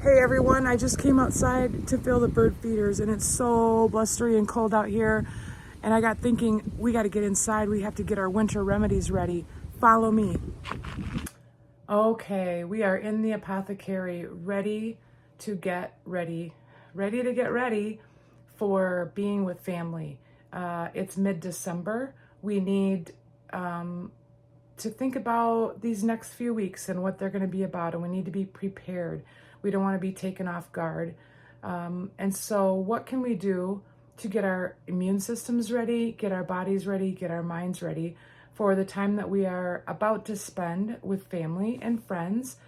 Hey everyone, I just came outside to fill the bird feeders and it's so blustery and cold out here. And I got thinking, we got to get inside. We have to get our winter remedies ready. Follow me. Okay, we are in the apothecary, ready to get ready for being with family. It's mid-December. We need to think about these next few weeks and what they're going to be about, and we need to be prepared. We don't want to be taken off guard. And so what can we do to get our immune systems ready, get our bodies ready, get our minds ready for the time that we are about to spend with family and friends?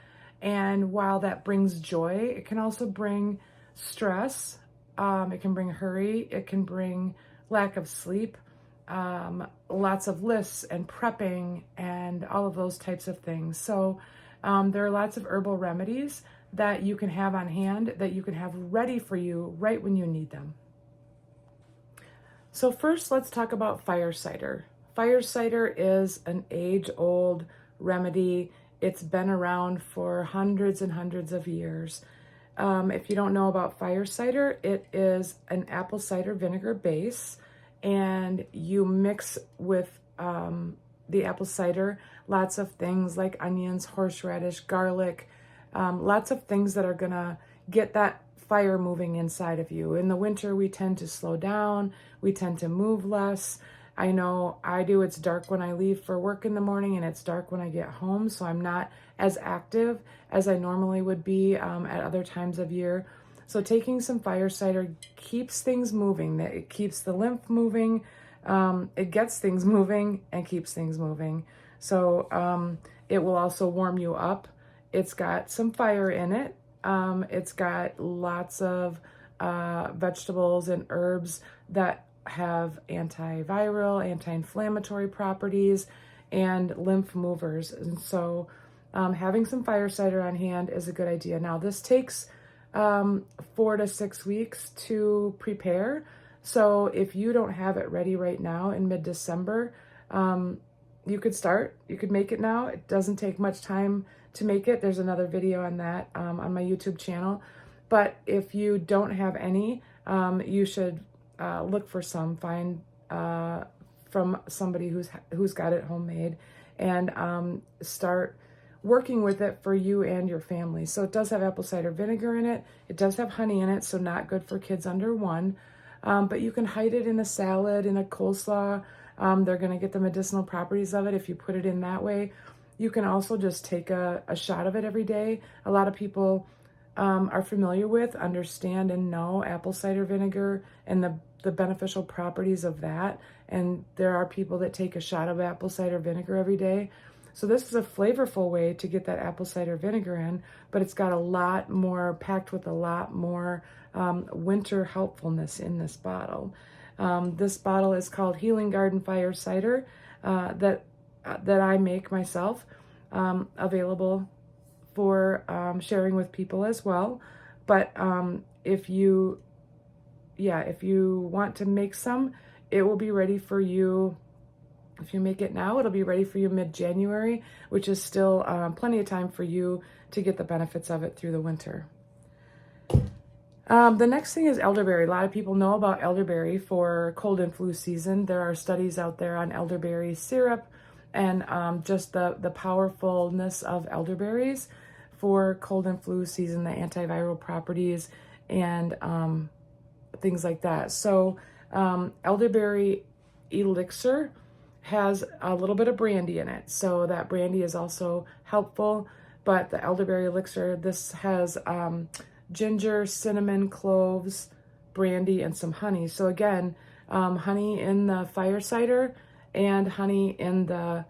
And while that brings joy, it can also bring stress. It can bring hurry. It can bring lack of sleep, lots of lists and prepping and all of those types of things. So there are lots of herbal remedies that you can have on hand, that you can have ready for you right when you need them. So first, let's talk about fire cider. Fire cider is an age-old remedy. It's been around for hundreds and hundreds of years. If you don't know about fire cider, it is an apple cider vinegar base, and you mix with the apple cider lots of things like onions, horseradish, garlic, lots of things that are gonna get that fire moving inside of you. In the winter, we tend to slow down, we tend to move less. I know I do. It's dark when I leave for work in the morning and it's dark when I get home, so I'm not as active as I normally would be at other times of year. So taking some fire cider keeps things moving. It keeps the lymph moving, it gets things moving and keeps things moving. So it will also warm you up. It's got some fire in it. It's got lots of vegetables and herbs that have antiviral, anti-inflammatory properties, and lymph movers. And so having some fire cider on hand is a good idea. Now, this takes 4 to 6 weeks to prepare. So if you don't have it ready right now in mid-December, you could start. You could make it now. It doesn't take much time to make it. There's another video on that on my YouTube channel. But if you don't have any, you should look for some, find from somebody who's got it homemade, and start working with it for you and your family. So it does have apple cider vinegar in it. It does have honey in it, so not good for kids under 1. But you can hide it in a salad, in a coleslaw. They're going to get the medicinal properties of it if you put it in that way. You can also just take a shot of it every day. A lot of people are familiar with, understand, and know apple cider vinegar and the beneficial properties of that. And there are people that take a shot of apple cider vinegar every day. So this is a flavorful way to get that apple cider vinegar in, but it's got a lot more, packed with a lot more winter helpfulness in this bottle. This bottle is called Healing Garden Fire Cider that I make myself, available for sharing with people as well. But if you want to make some, it will be ready for you. If you make it now, it'll be ready for you mid-January, which is still plenty of time for you to get the benefits of it through the winter. The next thing is elderberry. A lot of people know about elderberry for cold and flu season. There are studies out there on elderberry syrup and just the powerfulness of elderberries for cold and flu season, the antiviral properties and things like that. So elderberry elixir has a little bit of brandy in it. So that brandy is also helpful, but the elderberry elixir, this has ginger, cinnamon, cloves, brandy, and some honey. So again, honey in the fire cider and honey in the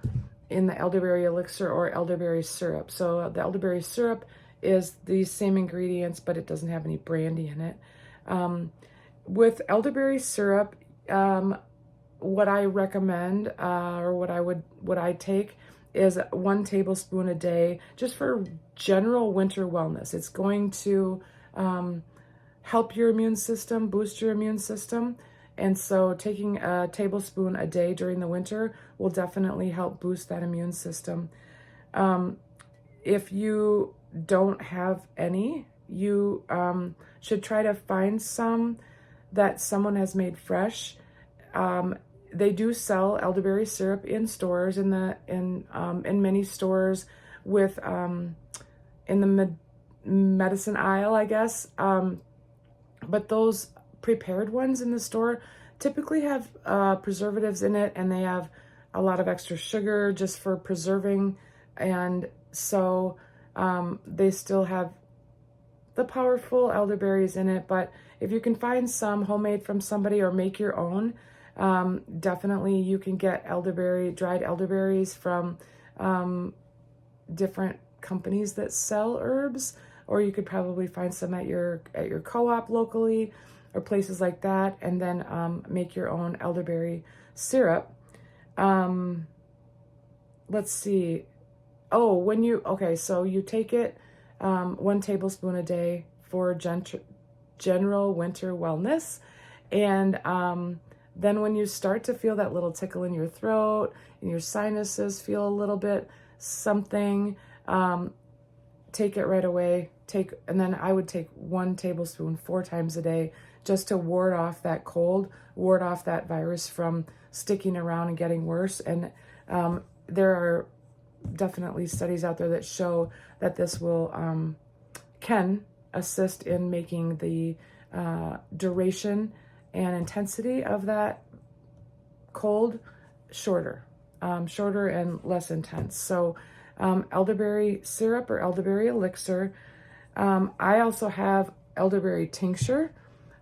elderberry elixir or elderberry syrup. So the elderberry syrup is these same ingredients, but it doesn't have any brandy in it. With elderberry syrup, what I recommend, or what I take is 1 tablespoon a day, just for general winter wellness. It's going to help your immune system, boost your immune system. And so taking a tablespoon a day during the winter will definitely help boost that immune system. If you don't have any, you should try to find some that someone has made fresh. They do sell elderberry syrup in stores, in many stores with in the medicine aisle, I guess. But those prepared ones in the store typically have preservatives in it, and they have a lot of extra sugar just for preserving, and so they still have the powerful elderberries in it. But if you can find some homemade from somebody or make your own, definitely you can get dried elderberries from different companies that sell herbs, or you could probably find some at your co-op locally or places like that, and then make your own elderberry syrup. Let's see. Oh, so you take it 1 tablespoon a day for general winter wellness. And then when you start to feel that little tickle in your throat and your sinuses feel a little bit something, take it right away. And then I would take 1 tablespoon 4 times a day, just to ward off that cold, ward off that virus from sticking around and getting worse. And there are definitely studies out there that show that this can assist in making the duration and intensity of that cold shorter and less intense. So elderberry syrup or elderberry elixir. I also have elderberry tincture.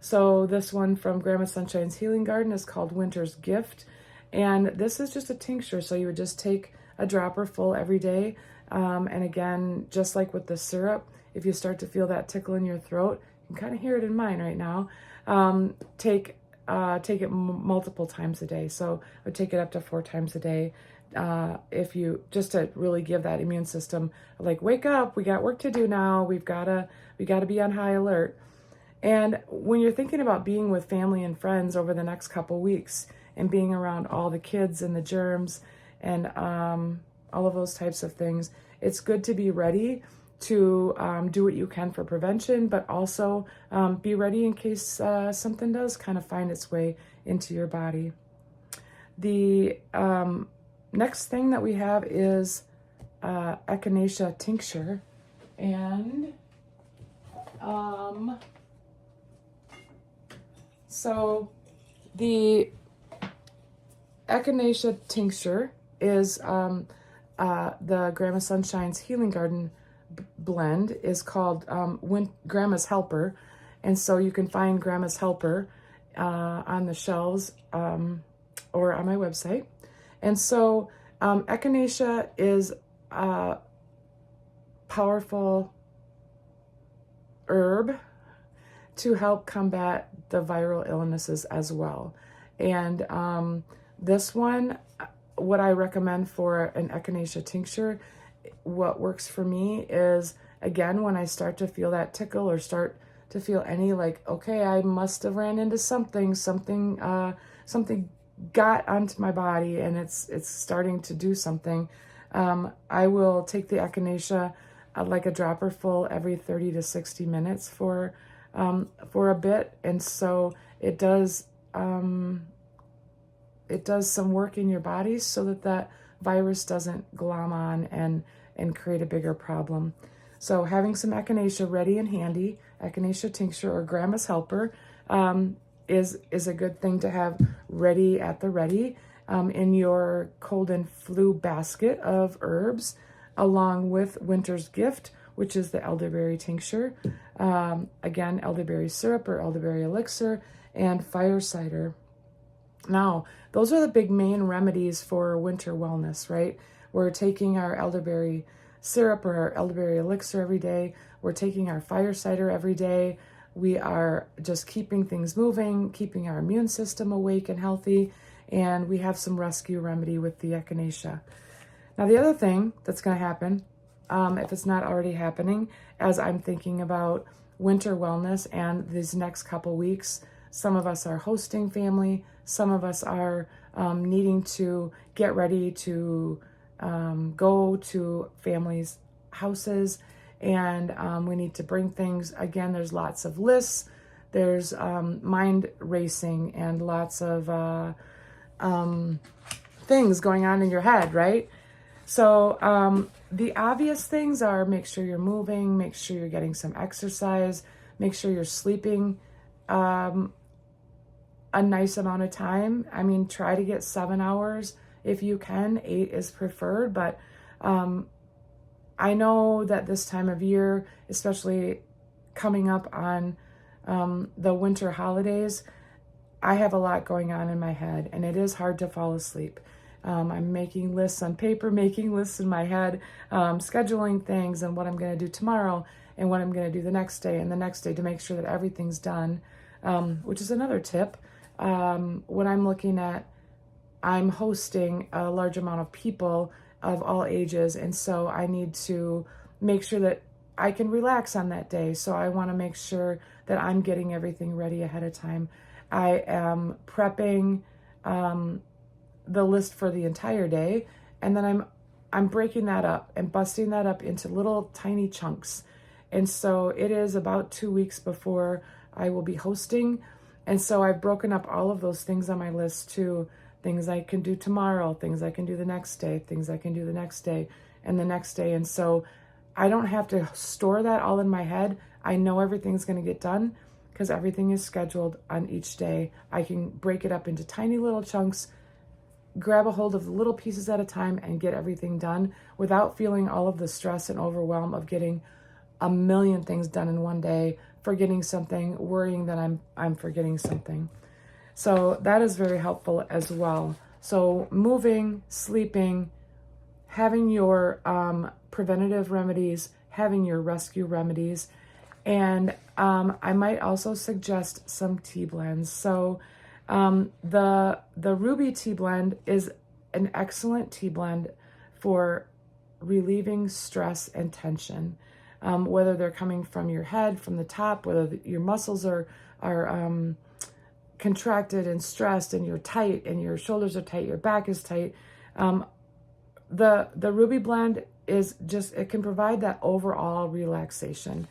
So this one from Grandma Sunshine's Healing Garden is called Winter's Gift. And this is just a tincture. So you would just take a dropper full every day. And again, just like with the syrup, if you start to feel that tickle in your throat, you can kind of hear it in mine right now, take it multiple times a day. So I would take it up to 4 times a day. If you, just to really give that immune system, like, wake up, we got work to do now. We gotta be on high alert. And when you're thinking about being with family and friends over the next couple weeks and being around all the kids and the germs and all of those types of things, it's good to be ready to do what you can for prevention, but also be ready in case something does kind of find its way into your body. The next thing that we have is echinacea tincture, and so the echinacea tincture is the Grandma Sunshine's Healing Garden blend is called Grandma's Helper, and so you can find Grandma's Helper on the shelves or on my website. And so echinacea is a powerful herb to help combat the viral illnesses as well. And this one, what I recommend for an echinacea tincture, what works for me is, again, when I start to feel that tickle or start to feel any, like, okay, I must have ran into something got onto my body and it's starting to do something, I will take the echinacea like a dropper full every 30 to 60 minutes for a bit. And so it does some work in your body so that virus doesn't glom on and create a bigger problem. So having some echinacea ready and handy, echinacea tincture or Grandma's Helper, is a good thing to have ready at the ready in your cold and flu basket of herbs, along with Winter's Gift, which is the elderberry tincture, again, elderberry syrup or elderberry elixir, and fire cider. Now, those are the big main remedies for winter wellness, right? We're taking our elderberry syrup or our elderberry elixir every day. We're taking our fire cider every day. We are just keeping things moving, keeping our immune system awake and healthy, and we have some rescue remedy with the echinacea. Now, the other thing that's going to happen, if it's not already happening, as I'm thinking about winter wellness and these next couple weeks, some of us are hosting family, some of us are needing to get ready to go to families' houses, and we need to bring things. Again, there's lots of lists, there's mind racing, and lots of things going on in your head, right? So the obvious things are make sure you're moving, make sure you're getting some exercise, make sure you're sleeping a nice amount of time. I mean, try to get 7 hours if you can. 8 is preferred, but I know that this time of year, especially coming up on the winter holidays, I have a lot going on in my head, and it is hard to fall asleep. I'm making lists on paper, making lists in my head, scheduling things and what I'm going to do tomorrow and what I'm going to do the next day and the next day to make sure that everything's done, which is another tip. When I'm looking at, I'm hosting a large amount of people of all ages, and so I need to make sure that I can relax on that day. So I want to make sure that I'm getting everything ready ahead of time. I am prepping the list for the entire day, and then I'm breaking that up and busting that up into little tiny chunks. And so it is about 2 weeks before I will be hosting. And so I've broken up all of those things on my list to things I can do tomorrow, things I can do the next day, things I can do the next day and the next day. And so I don't have to store that all in my head. I know everything's going to get done because everything is scheduled on each day. I can break it up into tiny little chunks, grab a hold of the little pieces at a time and get everything done without feeling all of the stress and overwhelm of getting a million things done in one day, forgetting something, worrying that I'm forgetting something. So that is very helpful as well. So moving, sleeping, having your preventative remedies, having your rescue remedies, and I might also suggest some tea blends. So the Ruby tea blend is an excellent tea blend for relieving stress and tension, whether they're coming from your head, from the top, whether your muscles are contracted and stressed and you're tight and your shoulders are tight, your back is tight. The Ruby blend is just, it can provide that overall relaxation.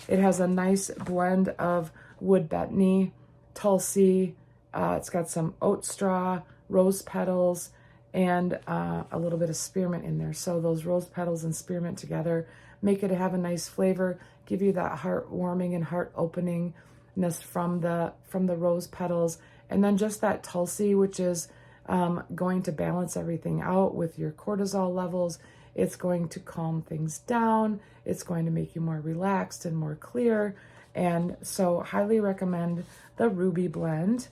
It has a nice blend of wood betony, tulsi, it's got some oat straw, rose petals, and a little bit of spearmint in there. So those rose petals and spearmint together make it have a nice flavor, give you that heartwarming and heart openingness from the rose petals, and then just that tulsi, which is going to balance everything out with your cortisol levels. It's going to calm things down. It's going to make you more relaxed and more clear. And so highly recommend the Ruby blend.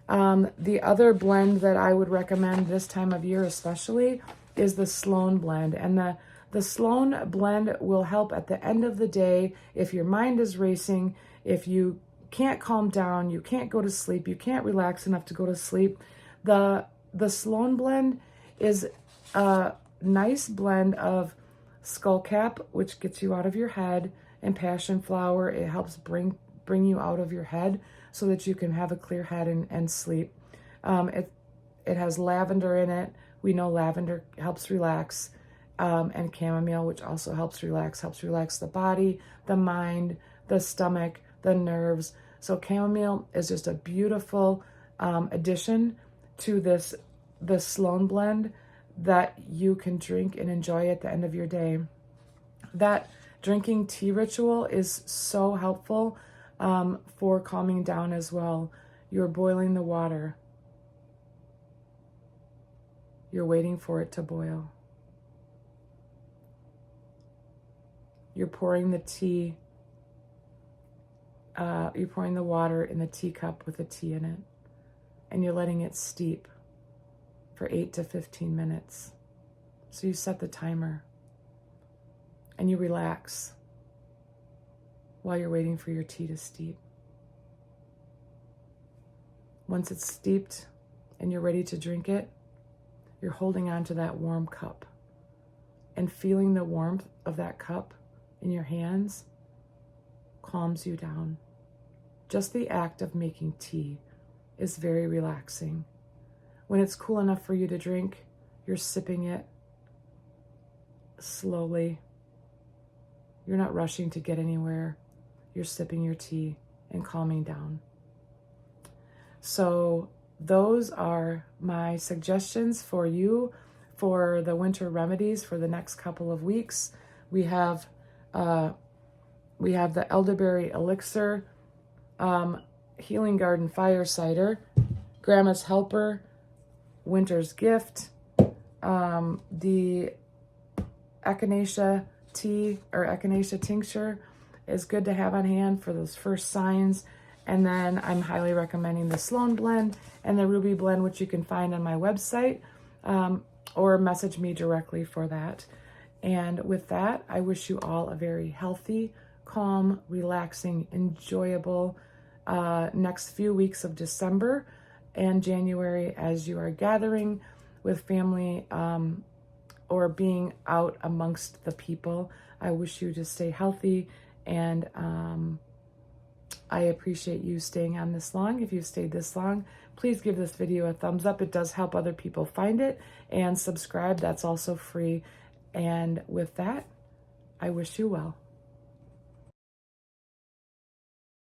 The other blend that I would recommend this time of year especially is the Sloan blend. And the Sloan blend will help at the end of the day if your mind is racing, if you can't calm down, you can't go to sleep, you can't relax enough to go to sleep. The Sloan blend is a nice blend of skullcap, which gets you out of your head, and passion flower. It helps bring you out of your head so that you can have a clear head and sleep. It has lavender in it. We know lavender helps relax, and chamomile, which also helps relax the body, the mind, the stomach, the nerves. So chamomile is just a beautiful addition to the Sloan blend that you can drink and enjoy at the end of your day. That drinking tea ritual is so helpful for calming down as well. You're boiling the water. You're waiting for it to boil. You're pouring the tea. You're pouring the water in the teacup with the tea in it, and you're letting it steep for 8 to 15 minutes. So you set the timer and you relax while you're waiting for your tea to steep. Once it's steeped and you're ready to drink it, you're holding on to that warm cup and feeling the warmth of that cup in your hands calms you down. Just the act of making tea is very relaxing. When it's cool enough for you to drink, you're sipping it slowly. You're not rushing to get anywhere. You're sipping your tea and calming down. So those are my suggestions for you for the winter remedies for the next couple of weeks. We have the elderberry elixir, healing garden fire cider, grandma's helper, winter's gift, the echinacea tea or echinacea tincture is good to have on hand for those first signs. And then I'm highly recommending the Sloan blend and the Ruby blend, which you can find on my website, or message me directly for that. And with that, I wish you all a very healthy, calm, relaxing, enjoyable next few weeks of December and January as you are gathering with family or being out amongst the people. I wish you to stay healthy, and I appreciate you staying on this long. If you've stayed this long, please give this video a thumbs up. It does help other people find it, and subscribe. That's also free. And with that, I wish you well.